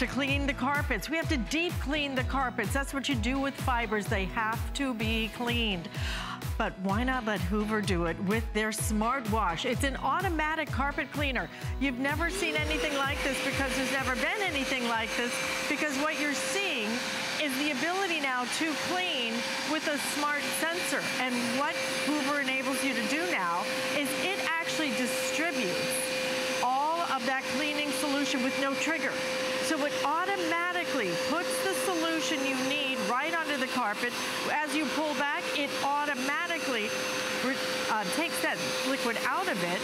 to clean the carpets. We have to deep clean the carpets. That's what you do with fibers. They have to be cleaned. But why not let Hoover do it with their SmartWash? It's an automatic carpet cleaner. You've never seen anything like this because there's never been anything like this, because what you're seeing is the ability now to clean with a smart sensor. And what Hoover enables you to do now is it actually distributes all of that cleaning solution with no trigger. So it automatically puts the solution you need right onto the carpet. As you pull back, it automatically takes that liquid out of it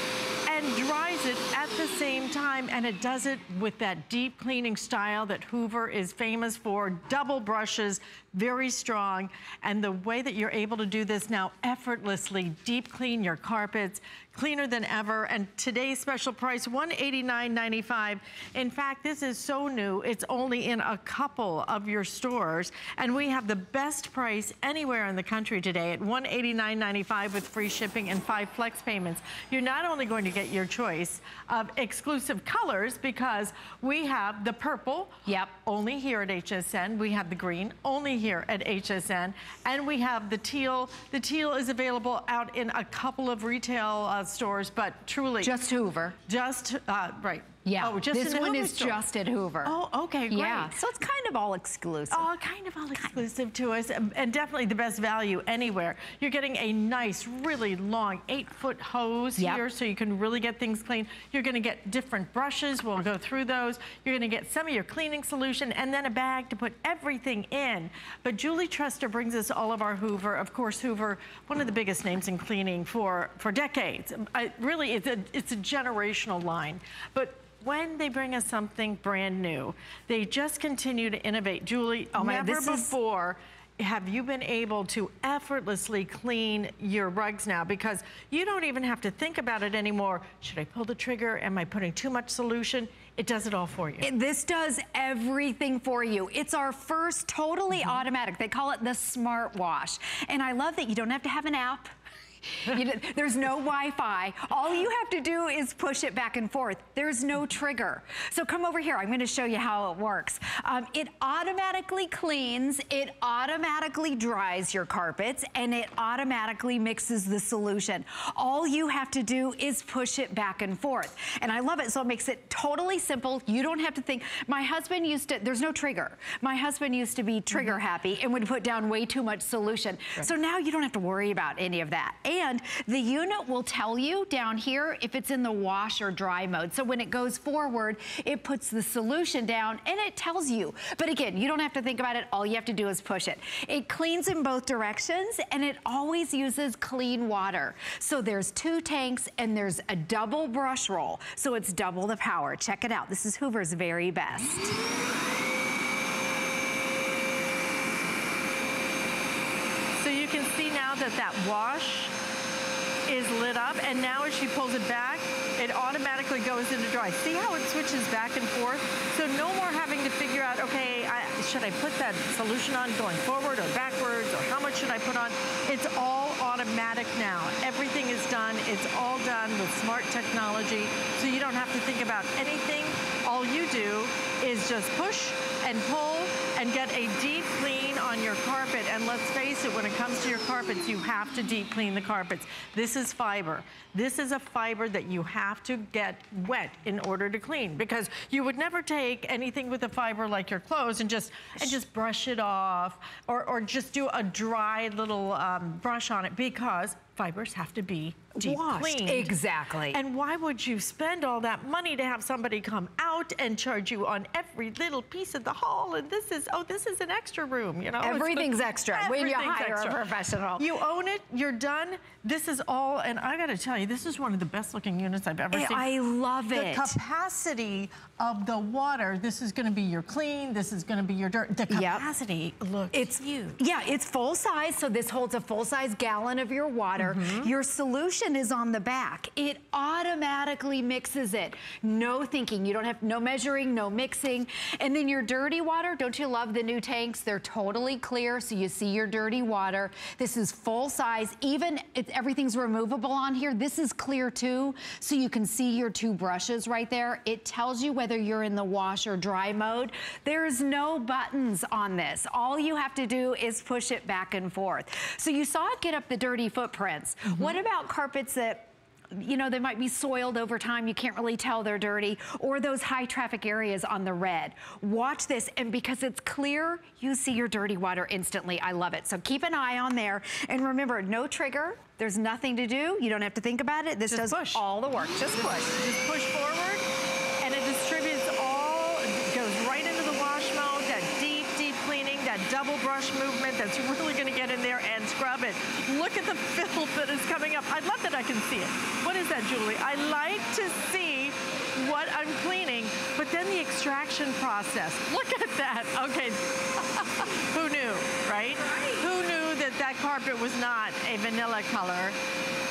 and dries it at the same time, and it does it with that deep cleaning style that Hoover is famous for. Double brushes, very strong, and the way that you're able to do this now effortlessly, deep clean your carpets, cleaner than ever, and today's special price, $189.95. In fact, this is so new, it's only in a couple of your stores, and we have the best price anywhere in the country today at $189.95 with free shipping and 5 flex payments. You're not only going to get your choice of exclusive colors, because we have the purple, only here at HSN. We have the green, only here at HSN. And we have the teal. The teal is available out in a couple of retail stores, but truly. Just Hoover. Just, right. Yeah, oh, just this one is store. Just at Hoover. Oh, okay, great. Yeah, so it's kind of all exclusive. Oh, kind of all exclusive to us, and definitely the best value anywhere. You're getting a nice, really long 8-foot hose here, so you can really get things clean. You're gonna get different brushes, we'll go through those. You're gonna get some of your cleaning solution, and then a bag to put everything in. But Julie Truster brings us all of our Hoover. Of course, Hoover, one of the biggest names in cleaning for decades. Really, it's a generational line. But when they bring us something brand new, they just continue to innovate. Julie, never before have you been able to effortlessly clean your rugs now, because you don't even have to think about it anymore. Should I pull the trigger? Am I putting too much solution? It does it all for you. This does everything for you. It's our first totally automatic. They call it the SmartWash. And I love that you don't have to have an app. There's no Wi-Fi. All you have to do is push it back and forth. There's no trigger. So come over here. I'm going to show you how it works. It automatically cleans, it automatically dries your carpets, and it automatically mixes the solution. All you have to do is push it back and forth. And I love it. So it makes it totally simple. You don't have to think. My husband used to, there's no trigger. My husband used to be trigger happy and would put down way too much solution. So now you don't have to worry about any of that. And the unit will tell you down here if it's in the wash or dry mode. So when it goes forward, it puts the solution down and it tells you. But again, you don't have to think about it. All you have to do is push it. It cleans in both directions, and it always uses clean water. So there's 2 tanks and there's a double brush roll. So it's double the power. Check it out. This is Hoover's very best. So you can see now that that wash is lit up, and now as she pulls it back, it automatically goes into dry. See how it switches back and forth? So no more having to figure out, okay, should I put that solution on going forward or backwards, or how much should I put on? It's all automatic now. Everything is done. It's all done with smart technology, so you don't have to think about anything. All you do is just push and pull and get a deep clean on your carpet. And let's face it, when it comes to your carpets, you have to deep clean the carpets. This is fiber. This is a fiber that you have to get wet in order to clean, because you would never take anything with a fiber like your clothes and just brush it off, or just do a dry little brush on it, because fibers have to be deep cleaned. Exactly. And why would you spend all that money to have somebody come out and charge you on every little piece of the hall? And this is, oh, this is an extra room, you know? Everything's extra when you hire a professional. You own it, you're done. This is all, and I gotta tell you, this is one of the best looking units I've ever seen. I love it. The capacity of the water, this is gonna be your clean, this is gonna be your dirt. The capacity looks huge. Yeah, it's full size, so this holds a full size gallon of your water. water, your solution is on the back. It automatically mixes it. No thinking. You don't have no measuring, no mixing. And then your dirty water, don't you love the new tanks? They're totally clear, so you see your dirty water. This is full size. Even if everything's removable on here, this is clear too, so you can see your two brushes right there. It tells you whether you're in the wash or dry mode. There's no buttons on this. All you have to do is push it back and forth. So you saw it get up the dirty footprints. What about carpets that, you know, they might be soiled over time, you can't really tell they're dirty, or those high traffic areas on the red? Watch this, and because it's clear, you see your dirty water instantly. I love it. So keep an eye on there, and remember, no trigger. There's nothing to do. You don't have to think about it. This does all the work. Just push. Just push forward, and it distributes all, it goes right into the wash mode, that deep, deep cleaning, that double brush movement that's really gonna get in there and scrub it. Look at the filth that is coming up. I love that I can see it. What is that, Julie? I like to see what I'm cleaning, but then the extraction process. Look at that. Okay. Who knew, right? Who knew that that carpet was not a vanilla color?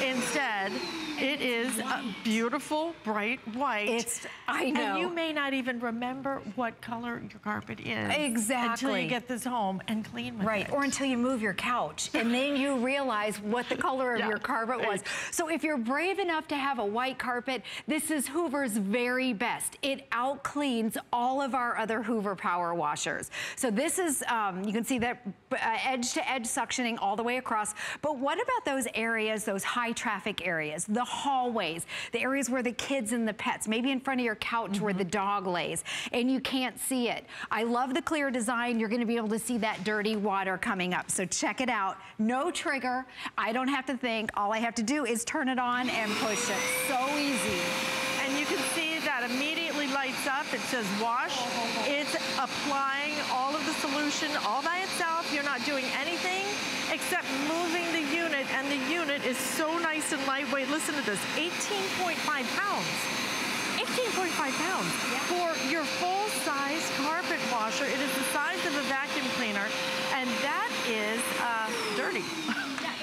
Instead, it is a beautiful, bright white. I know. And you may not even remember what color your carpet is. Exactly. Until you get this home and clean with it. Right, or until you move your couch, and then you realize what the color of your carpet was. So if you're brave enough to have a white carpet, this is Hoover's very best. It out-cleans all of our other Hoover power washers. So this is, you can see that edge-to-edge suctioning all the way across. But what about those areas, those high-traffic areas, the hallways, the areas where the kids and the pets, maybe in front of your couch where the dog lays, and you can't see it? I love the clear design. You're gonna be able to see that dirty water coming up. So check it out. No trigger. I don't have to think. All I have to do is turn it on and push it. So easy. And you can see that immediately lights up. It says wash. It's applying all of the solution all by itself. You're not doing anything except moving the unit, and the unit is so nice and lightweight. Listen to this, 18.5 pounds. 18.5 pounds for your full-size carpet washer. It is the size of a vacuum cleaner, and that is dirty.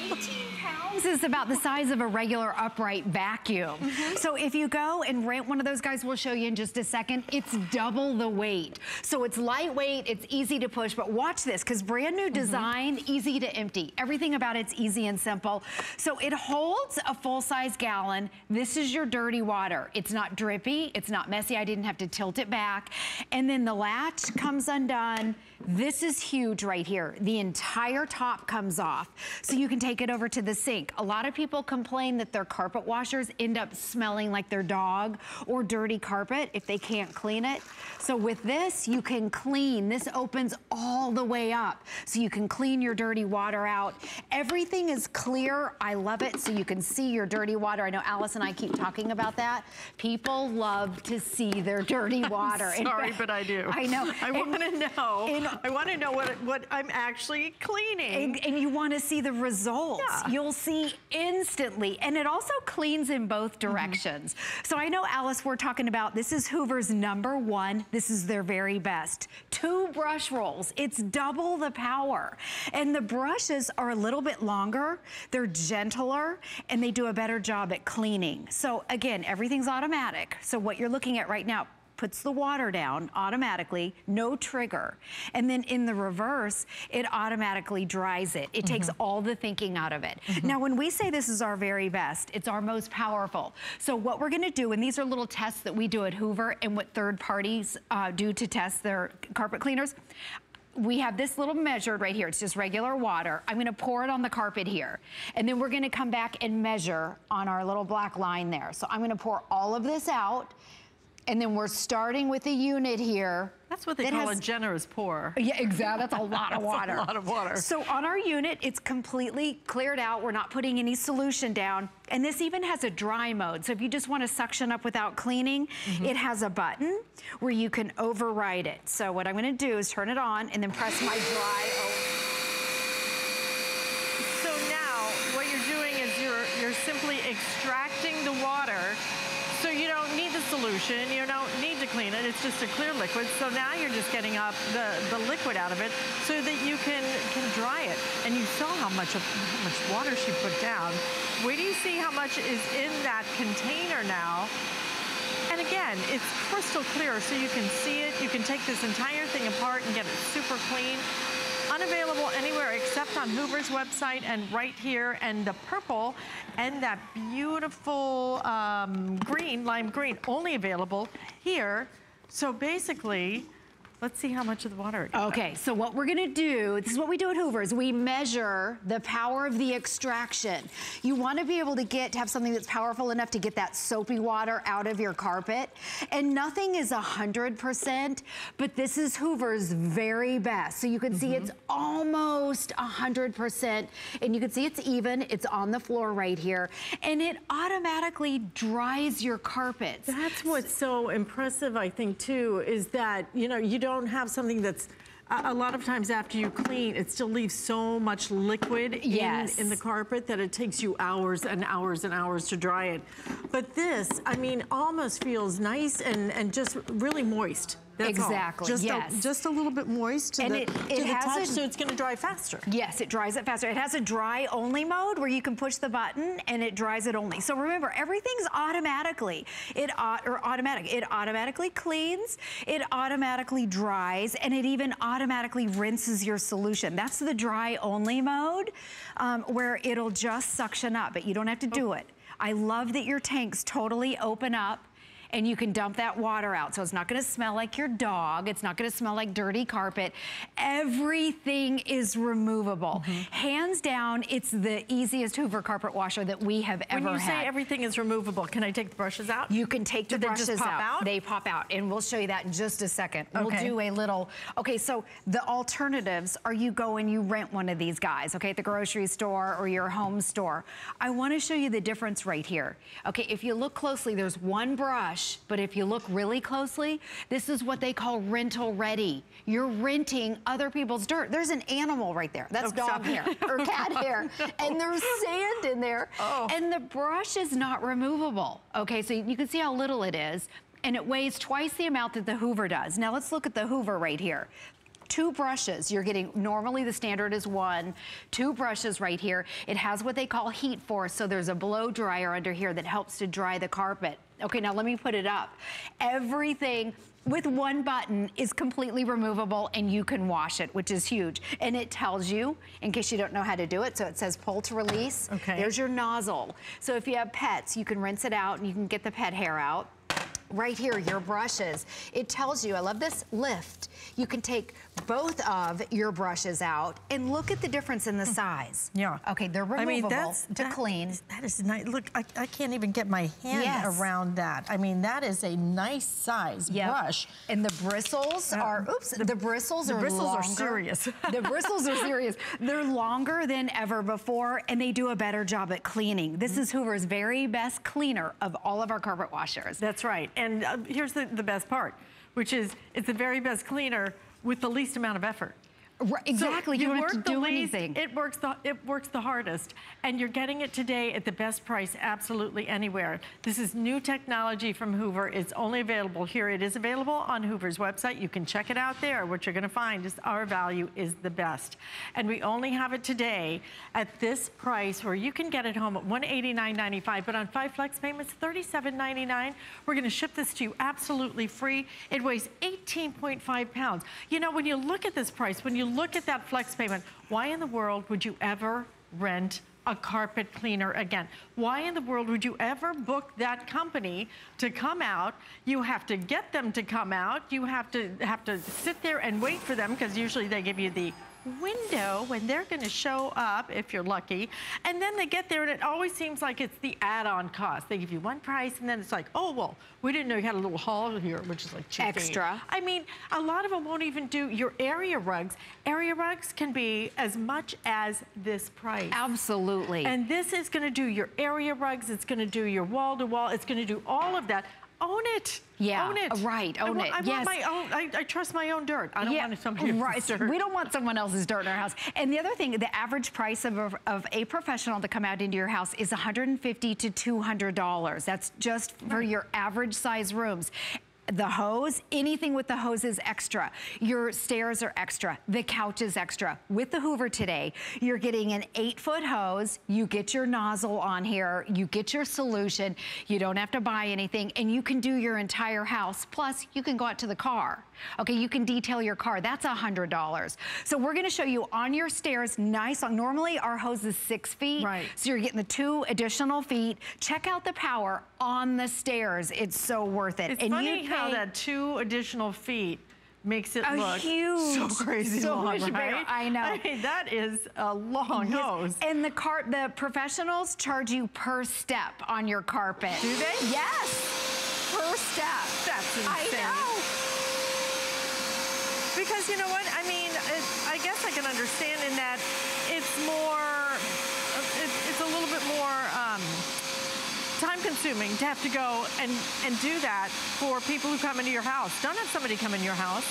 18 pounds is about the size of a regular upright vacuum. So if you go and rent one of those guys, we'll show you in just a second, it's double the weight. So it's lightweight, it's easy to push, but watch this, because brand new design, easy to empty. Everything about it's easy and simple. So it holds a full-size gallon. This is your dirty water. It's not drippy, it's not messy. I didn't have to tilt it back. And then the latch comes undone. This is huge right here. The entire top comes off, so you can take it over to the sink. A lot of people complain that their carpet washers end up smelling like their dog or dirty carpet if they can't clean it. So with this, you can clean. This opens all the way up, so you can clean your dirty water out. Everything is clear. I love it, so you can see your dirty water. I know Alice and I keep talking about that. People love to see their dirty water. I'm sorry, but I do. I know. I want to know. I want to know what I'm actually cleaning. And you want to see the results. Yeah. You'll see instantly. And it also cleans in both directions. So I know, Alice, we're talking about, this is Hoover's #1. This is their very best. 2 brush rolls. It's double the power. And the brushes are a little bit longer. They're gentler, and they do a better job at cleaning. So again, everything's automatic. So what you're looking at right now, puts the water down automatically, no trigger. And then in the reverse, it automatically dries it. It takes all the thinking out of it. Now, when we say this is our very best, it's our most powerful. So what we're gonna do, and these are little tests that we do at Hoover and what third parties do to test their carpet cleaners. We have this little measured right here. It's just regular water. I'm gonna pour it on the carpet here. And then we're gonna come back and measure on our little black line there. So I'm gonna pour all of this out. And then we're starting with a unit here. That's what they call a generous pour. Yeah, exactly. That's a lot of water. That's a lot of water. So on our unit, it's completely cleared out. We're not putting any solution down. And this even has a dry mode. So if you just want to suction up without cleaning, it has a button where you can override it. So what I'm going to do is turn it on and then press my dry over. So now what you're doing is you're simply extracting the water. So you don't need the solution. You don't need to clean it. It's just a clear liquid. So now you're just getting up the liquid out of it so that you can dry it. And you saw how much water she put down. Wait till you see how much is in that container now. And again, it's crystal clear so you can see it. You can take this entire thing apart and get it super clean. Unavailable anywhere except on Hoover's website and right here. And the purple and that beautiful green, lime green, only available here. So basically, let's see how much of the water it got. Okay, so what we're gonna do, this is what we do at Hoover's, we measure the power of the extraction. You wanna be able to have something that's powerful enough to get that soapy water out of your carpet. And nothing is 100%, but this is Hoover's very best. So you can see it's almost 100%, and you can see it's even, it's on the floor right here, and it automatically dries your carpets. That's what's so impressive, I think, too, is that, you know, you don't have something that's a lot of times after you clean, it still leaves so much liquid in the carpet that it takes you hours and hours and hours to dry it. But this, I mean, almost feels nice and just really moist. That's exactly, all. Just a little bit moist to the touch, so it's gonna dry faster. Yes, it dries it faster. It has a dry only mode where you can push the button and it dries it only. So remember, everything's automatically. It automatically cleans, it automatically dries, and it even automatically rinses your solution. That's the dry only mode where it'll just suction up, but you don't have to do it. I love that your tanks totally open up and you can dump that water out. So it's not gonna smell like your dog. It's not gonna smell like dirty carpet. Everything is removable. Hands down, it's the easiest Hoover carpet washer that we have ever had. When you say everything is removable, can I take the brushes out? You can take the brushes just pop out. They pop out, and we'll show you that in just a second. We'll do a little, okay, so the alternatives are you go and you rent one of these guys, okay, at the grocery store or your home store. I wanna show you the difference right here. Okay, if you look closely, there's one brush, but if you look really closely, this is what they call rental ready. You're renting other people's dirt. There's an animal right there. That's dog hair or cat hair. And there's sand in there. And the brush is not removable. Okay, so you can see how little it is. And it weighs twice the amount that the Hoover does. Now let's look at the Hoover right here. 2 brushes, you're getting, normally the standard is 1, 2 brushes right here. It has what they call heat force, so there's a blow dryer under here that helps to dry the carpet. Okay, now let me put it up. Everything with one button is completely removable and you can wash it, which is huge. And it tells you, in case you don't know how to do it, so it says pull to release. Okay. There's your nozzle. So if you have pets, you can rinse it out and you can get the pet hair out. Right here, your brushes. It tells you, I love this lift. You can take both of your brushes out and look at the difference in the size. Yeah. Okay, they're removable to clean. That is nice. Look, I can't even get my hand around that. I mean, that is a nice size brush. And the bristles are, the bristles are longer. Serious. The bristles are serious. They're longer than ever before, and they do a better job at cleaning. This is Hoover's very best cleaner of all of our carpet washers. That's right. And here's the best part, which is it's the very best cleaner with the least amount of effort. Right, exactly, So you don't have to do anything. It works the hardest, and you're getting it today at the best price absolutely anywhere. This is new technology from Hoover. It's only available here. It is available on Hoover's website. You can check it out there. What you're gonna find is our value is the best. And we only have it today at this price where you can get it home at $189.95, but on 5 flex payments, $37.99. We're gonna ship this to you absolutely free. It weighs 18.5 pounds. You know, when you look at this price, when you look at that flex payment, why in the world would you ever rent a carpet cleaner again? Why in the world would you ever book that company to come out? You have to get them to come out. You have to sit there and wait for them, because usually they give you the window when they're gonna show up, if you're lucky, and then they get there and it always seems like it's the add-on cost. They give you one price and then it's like, oh, well, we didn't know you had a little haul here, which is like cheap. Extra. I mean, a lot of them won't even do your area rugs. Area rugs can be as much as this price. Absolutely. And this is gonna do your area rugs, it's gonna do your wall-to-wall, it's gonna do all of that. own it. Yeah, own it. Right, own it. I want my own, I trust my own dirt. I don't want somebody else's dirt. We don't want someone else's dirt in our house. And the other thing, the average price of a professional to come out into your house is $150 to $200. That's just for your average size rooms. The hose, anything with the hose is extra. Your stairs are extra. The couch is extra. With the Hoover today, you're getting an 8-foot hose. You get your nozzle on here. You get your solution. You don't have to buy anything, and you can do your entire house. Plus, you can go out to the car. Okay, you can detail your car. That's $100. So we're gonna show you on your stairs, nice. Normally, our hose is 6 feet. Right. So you're getting the 2 additional feet. Check out the power on the stairs. It's so worth it. It's and funny how that 2 additional feet makes it look huge, so crazy so long, much right? bigger. I know. I mean, that is a long hose. And the professionals charge you per step on your carpet. Do they? Yes, per step. That's insane. I know. Because you know what? I mean, I guess I can understand in that it's more, it's a little bit more time-consuming to have to go and do that for people who come into your house. Don't have somebody come in your house.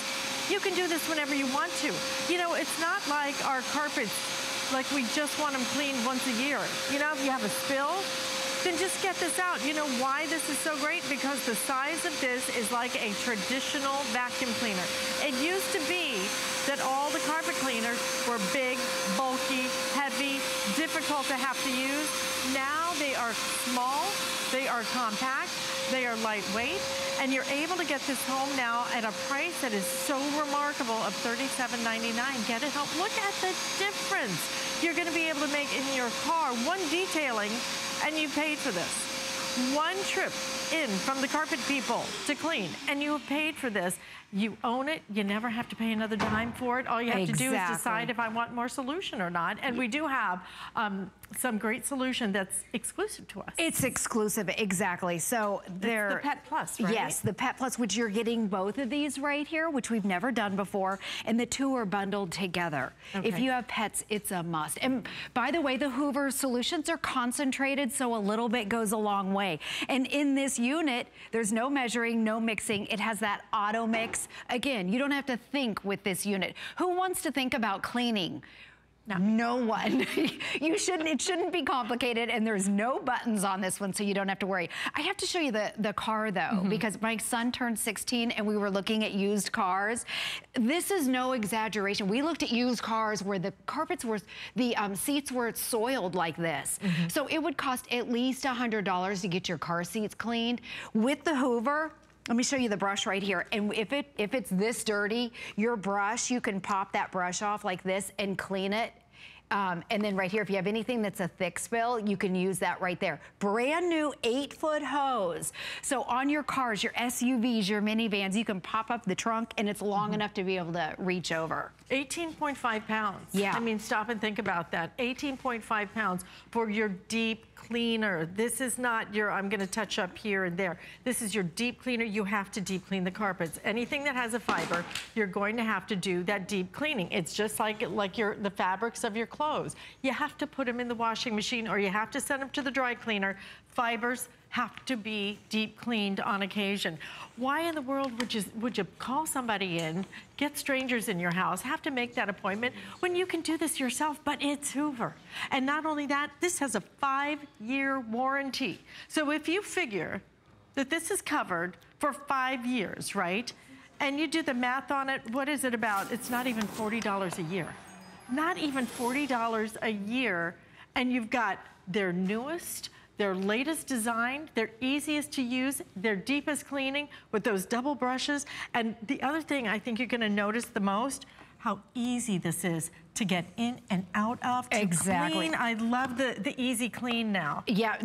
You can do this whenever you want to. You know, it's not like our carpets, like we just want them cleaned once a year. You know, if you have a spill, then just get this out. You know why this is so great? Because the size of this is like a traditional vacuum cleaner. It used to be that all the carpet cleaners were big, bulky, heavy, difficult to have to use. Now they are small, they are compact, they are lightweight, and you're able to get this home now at a price that is so remarkable of $37.99. Get it home. Look at the difference you're gonna be able to make in your car. One detailing, and you paid for this. One trip in from the carpet people to clean, and you have paid for this. You own it. You never have to pay another dime for it. All you have to do is decide if I want more solution or not. And we do have some great solution that's exclusive to us. It's exclusive, exactly. So they're the Pet Plus, right? Yes, the Pet Plus, which you're getting both of these right here, which we've never done before, and the 2 are bundled together. Okay. If you have pets, it's a must. And by the way, the Hoover solutions are concentrated, so a little bit goes a long way. And in this unit, there's no measuring, no mixing. It has that auto mix. Again, you don't have to think with this unit. Who wants to think about cleaning? No one. It shouldn't be complicated, and there's no buttons on this one, so you don't have to worry. I have to show you the car, though, because my son turned 16, and we were looking at used cars. This is no exaggeration. We looked at used cars where the carpets were, the seats were soiled like this. So it would cost at least $100 to get your car seats cleaned. With the Hoover, let me show you the brush right here. And if it's this dirty, your brush, you can pop that brush off like this and clean it. And then right here, if you have anything that's a thick spill, you can use that right there. Brand new 8-foot hose. So on your cars, your SUVs, your minivans, you can pop up the trunk and it's long enough to be able to reach over. 18.5 pounds. Yeah. I mean, stop and think about that. 18.5 pounds for your deep cleaner. This is not your, I'm gonna touch up here and there. This is your deep cleaner. You have to deep clean the carpets. Anything that has a fiber, you're going to have to do that deep cleaning. It's just like the fabrics of your clothes. You have to put them in the washing machine or you have to send them to the dry cleaner. Fibers have to be deep cleaned on occasion. Why in the world would you call somebody in, get strangers in your house, have to make that appointment when you can do this yourself? But it's Hoover. And not only that, this has a 5-year warranty. So if you figure that this is covered for 5 years, right? And you do the math on it, what is it about? It's not even $40 a year. Not even $40 a year, and you've got their newest, their latest design, their easiest to use, their deepest cleaning with those double brushes. And the other thing I think you're gonna notice the most, how easy this is to get in and out of, to clean. I love the easy clean now. Yeah,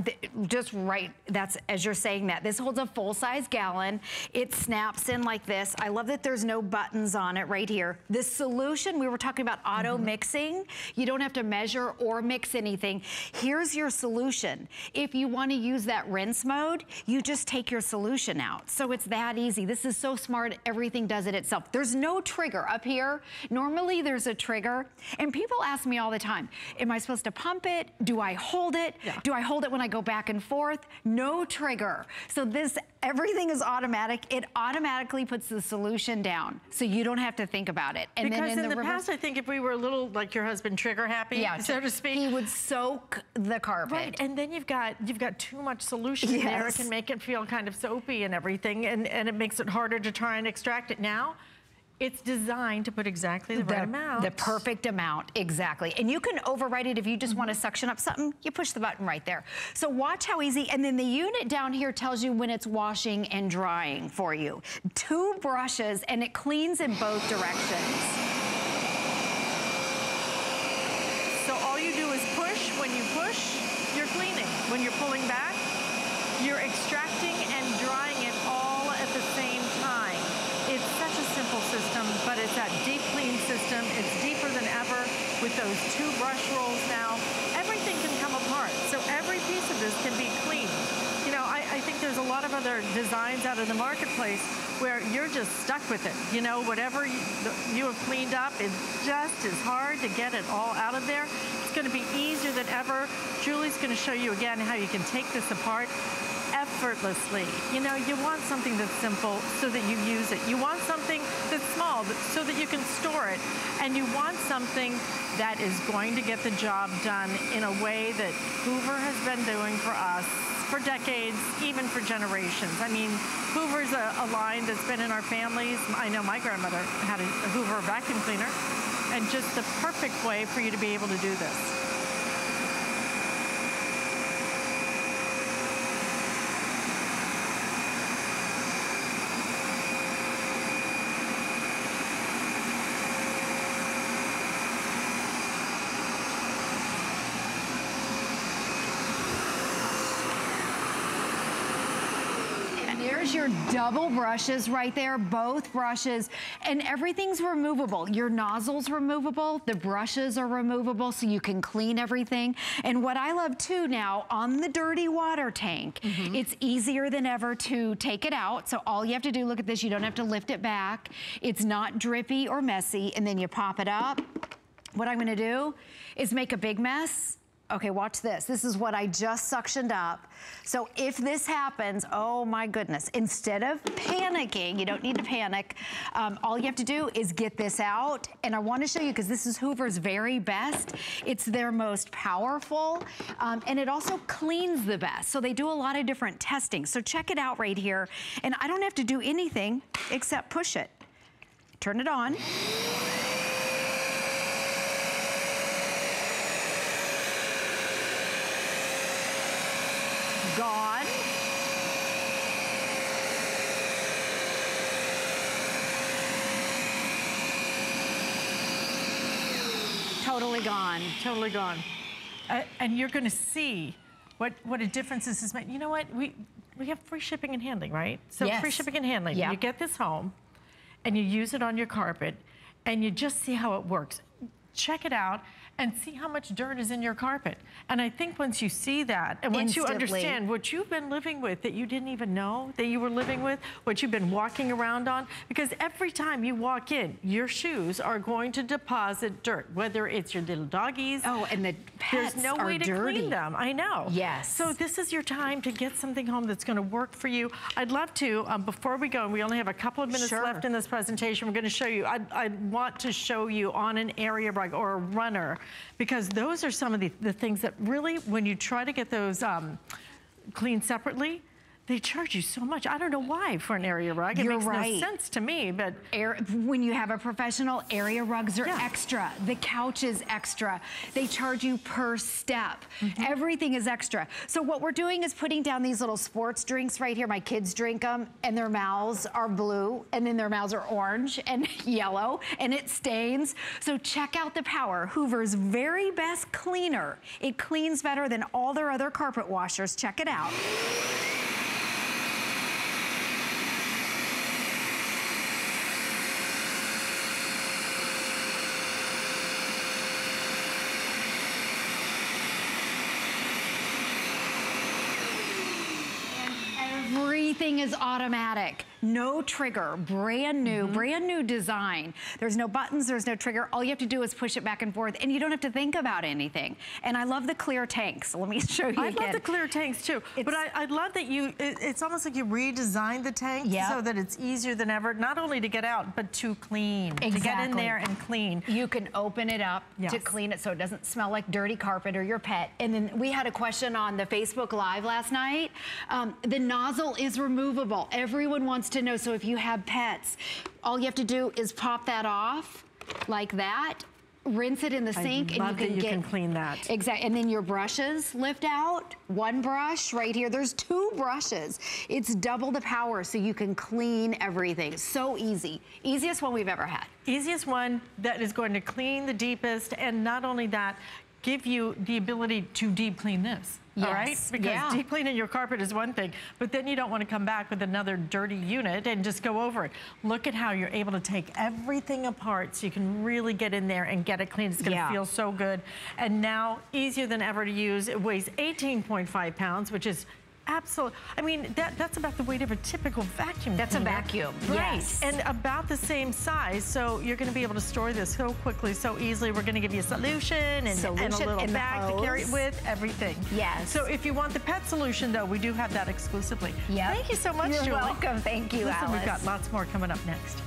just right, that's, as you're saying that, this holds a full-size gallon. It snaps in like this. I love that there's no buttons on it right here. This solution, we were talking about auto mixing. You don't have to measure or mix anything. Here's your solution. If you want to use that rinse mode, you just take your solution out. So it's that easy. This is so smart, everything does it itself. There's no trigger up here. Normally there's a trigger. And people ask me all the time, am I supposed to pump it? Do I hold it? Yeah. Do I hold it when I go back and forth? No trigger. So everything is automatic. It automatically puts the solution down, so you don't have to think about it. And because then in the past, I think if we were a little, like your husband, trigger happy, so to speak. He would soak the carpet. Right, and then you've got too much solution in there. It can make it feel kind of soapy and everything, and it makes it harder to try and extract it. Now, it's designed to put exactly the right amount. The perfect amount, exactly. And you can override it if you just want to suction up something, you push the button right there. So watch how easy, and then the unit down here tells you when it's washing and drying for you. 2 brushes, and it cleans in both directions. So all you do is push. When you push, you're cleaning. When you're pulling back, you're extracting and drying it all at the same time. It's such a simple system, but it's that deep clean system. It's deeper than ever with those 2 brush rolls now. Everything can come apart, so every piece of this can be cleaned. You know, I think there's a lot of other designs out in the marketplace where you're just stuck with it. You know, whatever you have cleaned up, it's just as hard to get it all out of there. It's gonna be easier than ever. Julie's gonna show you again how you can take this apart effortlessly. You know, you want something that's simple so that you use it. You want something that's small so that you can store it. And you want something that is going to get the job done in a way that Hoover has been doing for us for decades, even for generations. I mean, Hoover's a line that's been in our families. I know my grandmother had a Hoover vacuum cleaner, and just the perfect way for you to be able to do this. There's your double brushes right there, both brushes, and everything's removable. Your nozzle's removable, the brushes are removable, so you can clean everything. And what I love too now, on the dirty water tank, it's easier than ever to take it out. So all you have to do, look at this, you don't have to lift it back. It's not drippy or messy, and then you pop it up. What I'm gonna do is make a big mess. Okay, watch this. This is what I just suctioned up. So if this happens, oh my goodness, instead of panicking, you don't need to panic, all you have to do is get this out. And I wanna show you, because this is Hoover's very best. It's their most powerful, and it also cleans the best. So they do a lot of different testing. So check it out right here. And I don't have to do anything except push it. Turn it on. Gone. Totally gone. Totally gone. And you're gonna see what a difference this has made. You know what, we have free shipping and handling, right? So yes. Free shipping and handling. Yeah. You get this home and you use it on your carpet and you just see how it works. Check it out and see how much dirt is in your carpet. And I think once you see that, and once you understand what you've been living with that you didn't even know that you were living with, what you've been walking around on, because every time you walk in, your shoes are going to deposit dirt, whether it's your little doggies. Oh, and the pets There's no way to dirty. clean them, I know. Yes. So this is your time to get something home that's gonna work for you. I'd love to, before we go, and we only have a couple of minutes left in this presentation, we're gonna show you, I want to show you on an area rug or a runner, because those are some of the things that really, when you try to get those cleaned separately, they charge you so much. I don't know why for an area rug. It makes no sense to me, but... When you have a professional, area rugs are extra. The couch is extra. They charge you per step. Everything is extra. So what we're doing is putting down these little sports drinks right here. My kids drink them, and their mouths are blue, and then their mouths are orange and yellow, and it stains. So check out the power. Hoover's very best cleaner. It cleans better than all their other carpet washers. Check it out. Everything is automatic. No trigger, brand new design. There's no buttons, there's no trigger. All you have to do is push it back and forth, and you don't have to think about anything. And I love the clear tanks. Let me show you again. I love the clear tanks too, but I love that it's almost like you redesigned the tank so that it's easier than ever, not only to get out, but to clean, to get in there and clean. You can open it up to clean it so it doesn't smell like dirty carpet or your pet. And then we had a question on the Facebook Live last night. The nozzle is removable. Everyone wants to know, so if you have pets, all you have to do is pop that off like that, rinse it in the sink, and you can clean that. Exactly, and then your brushes lift out. One brush right here. There's 2 brushes. It's double the power, so you can clean everything. So easy. Easiest one we've ever had. Easiest one that is going to clean the deepest, and not only that, give you the ability to deep clean this. All right? Because deep cleaning your carpet is one thing, but then you don't want to come back with another dirty unit and just go over it. Look at how you're able to take everything apart so you can really get in there and get it clean. It's going to feel so good. And now, easier than ever to use. It weighs 18.5 pounds, which is absolutely, I mean, that's about the weight of a typical vacuum That's cleaner. a vacuum. Right. Yes. And about the same size, so you're going to be able to store this so quickly, so easily. We're going to give you a solution and a little bag to carry it with, everything. Yes. So if you want the pet solution, though, we do have that exclusively. Thank you so much, Julie. You're welcome. Thank you, Listen, Alice. we've got lots more coming up next.